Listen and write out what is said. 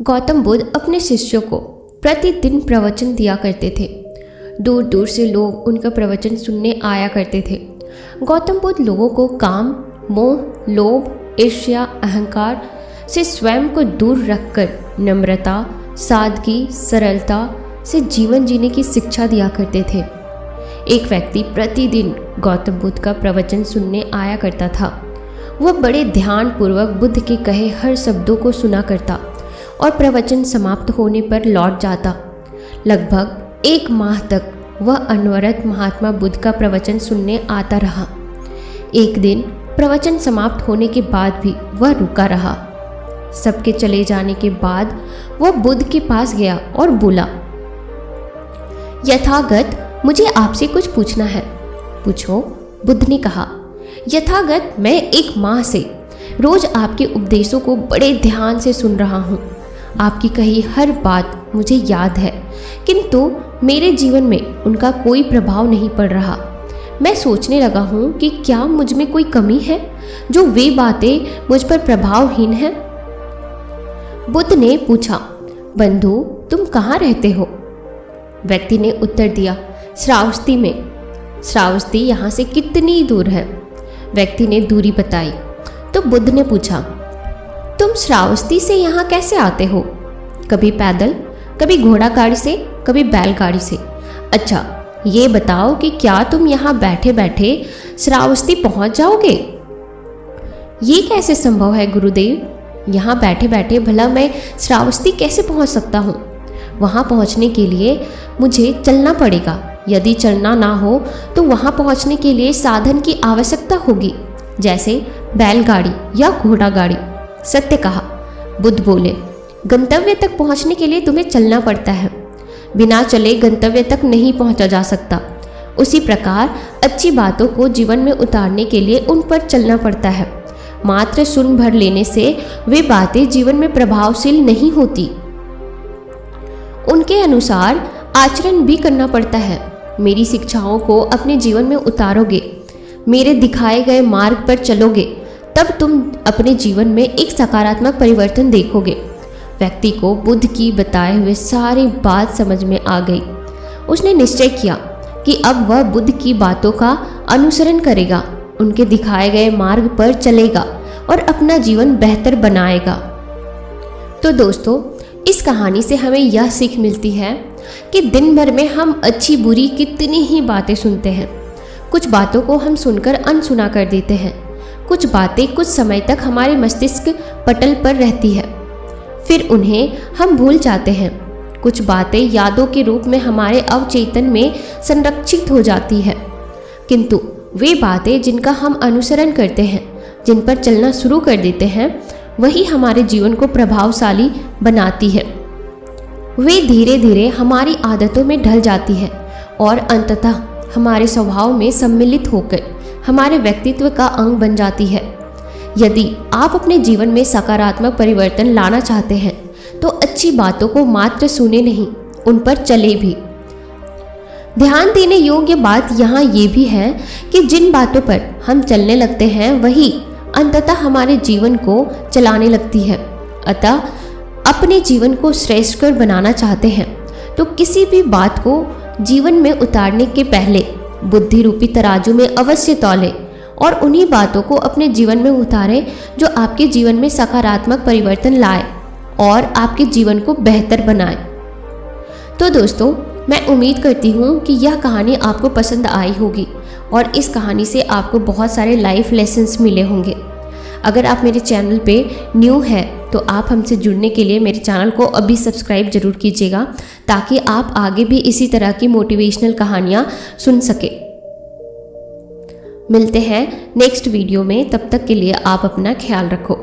गौतम बुद्ध अपने शिष्यों को प्रतिदिन प्रवचन दिया करते थे। दूर दूर से लोग उनका प्रवचन सुनने आया करते थे। गौतम बुद्ध लोगों को काम, मोह, लोभ, ईर्ष्या, अहंकार से स्वयं को दूर रखकर नम्रता, सादगी, सरलता से जीवन जीने की शिक्षा दिया करते थे। एक व्यक्ति प्रतिदिन गौतम बुद्ध का प्रवचन सुनने आया करता था। वह बड़े ध्यान पूर्वक बुद्ध के कहे हर शब्दों को सुना करता और प्रवचन समाप्त होने पर लौट जाता। लगभग 1 माह तक वह अनवरत महात्मा बुद्ध का प्रवचन सुनने आता रहा। एक दिन प्रवचन समाप्त होने के बाद भी वह रुका रहा। सबके चले जाने के बाद वह बुद्ध के पास गया और बोला, यथागत, मुझे आपसे कुछ पूछना है। पूछो, बुद्ध ने कहा। यथागत, मैं 1 माह से रोज आपके उपदेशों को बड़े ध्यान से सुन रहा हूँ। आपकी कही हर बात मुझे याद है, किंतु मेरे जीवन में उनका कोई प्रभाव नहीं पड़ रहा। मैं सोचने लगा हूँ कि क्या मुझ में कोई कमी है जो वे बातें मुझ पर प्रभावहीन हैं। बुद्ध ने पूछा, बंधु, तुम कहाँ रहते हो? व्यक्ति ने उत्तर दिया, श्रावस्ती में। श्रावस्ती यहाँ से कितनी दूर है? व्यक्ति ने दूरी बताई। तो बुद्ध ने पूछा, तुम श्रावस्ती से यहाँ कैसे आते हो? कभी पैदल, कभी घोड़ा गाड़ी से, कभी बैलगाड़ी से। अच्छा, ये बताओ कि क्या तुम यहाँ बैठे बैठे श्रावस्ती पहुँच जाओगे? ये कैसे संभव है गुरुदेव? यहाँ बैठे बैठे भला मैं श्रावस्ती कैसे पहुँच सकता हूँ? वहाँ पहुँचने के लिए मुझे चलना पड़ेगा। यदि चलना ना हो तो वहाँ पहुँचने के लिए साधन की आवश्यकता होगी, जैसे बैलगाड़ी या घोड़ा गाड़ी। सत्य कहा, बुद्ध बोले। गंतव्य तक पहुँचने के लिए तुम्हें चलना पड़ता है। बिना चले गंतव्य तक नहीं पहुँचा जा सकता। उसी प्रकार अच्छी बातों को जीवन में उतारने के लिए उन पर चलना पड़ता है। मात्र सुन भर लेने से वे बातें जीवन में प्रभावशील नहीं होती। उनके अनुसार आचरण भी करना पड़ता है। मेरी शिक्षाओं को अपने जीवन में उतारोगे, मेरे दिखाए गए मार्ग पर चलोगे, तब तुम अपने जीवन में एक सकारात्मक परिवर्तन देखोगे। व्यक्ति को बुद्ध की बताए हुए सारी बात समझ में आ गई। उसने निश्चय किया कि अब वह बुद्ध की बातों का अनुसरण करेगा, उनके दिखाए गए मार्ग पर चलेगा और अपना जीवन बेहतर बनाएगा। तो दोस्तों, इस कहानी से हमें यह सीख मिलती है कि दिन भर में हम अच्छी बुरी कितनी ही बातें सुनते हैं। कुछ बातों को हम सुनकर अनसुना कर देते हैं। कुछ बातें कुछ समय तक हमारे मस्तिष्क पटल पर रहती है, फिर उन्हें हम भूल जाते हैं। कुछ बातें यादों के रूप में हमारे अवचेतन में संरक्षित हो जाती है, किंतु वे बातें जिनका हम अनुसरण करते हैं, जिन पर चलना शुरू कर देते हैं, वही हमारे जीवन को प्रभावशाली बनाती है। वे धीरे धीरे हमारी आदतों में ढल जाती है और अंततः हमारे स्वभाव में सम्मिलित होकर हमारे व्यक्तित्व का अंग बन जाती है। यदि आप अपने जीवन में सकारात्मक परिवर्तन लाना चाहते हैं तो अच्छी बातों को मात्र सुने नहीं, उन पर चले भी। ध्यान देने योग्य बात यहाँ ये भी है कि जिन बातों पर हम चलने लगते हैं वही अंततः हमारे जीवन को चलाने लगती है। अतः अपने जीवन को श्रेष्ठकर बनाना चाहते हैं तो किसी भी बात को जीवन में उतारने के पहले बुद्धि रूपी तराजू में अवश्य तौलें और उन्हीं बातों को अपने जीवन में उतारें जो आपके जीवन में सकारात्मक परिवर्तन लाए और आपके जीवन को बेहतर बनाए। तो दोस्तों, मैं उम्मीद करती हूँ कि यह कहानी आपको पसंद आई होगी और इस कहानी से आपको बहुत सारे लाइफ लेसन्स मिले होंगे। अगर आप मेरे चैनल पे न्यू है तो आप हमसे जुड़ने के लिए मेरे चैनल को अभी सब्सक्राइब जरूर कीजिएगा, ताकि आप आगे भी इसी तरह की मोटिवेशनल कहानियाँ सुन सके। मिलते हैं नेक्स्ट वीडियो में, तब तक के लिए आप अपना ख्याल रखो।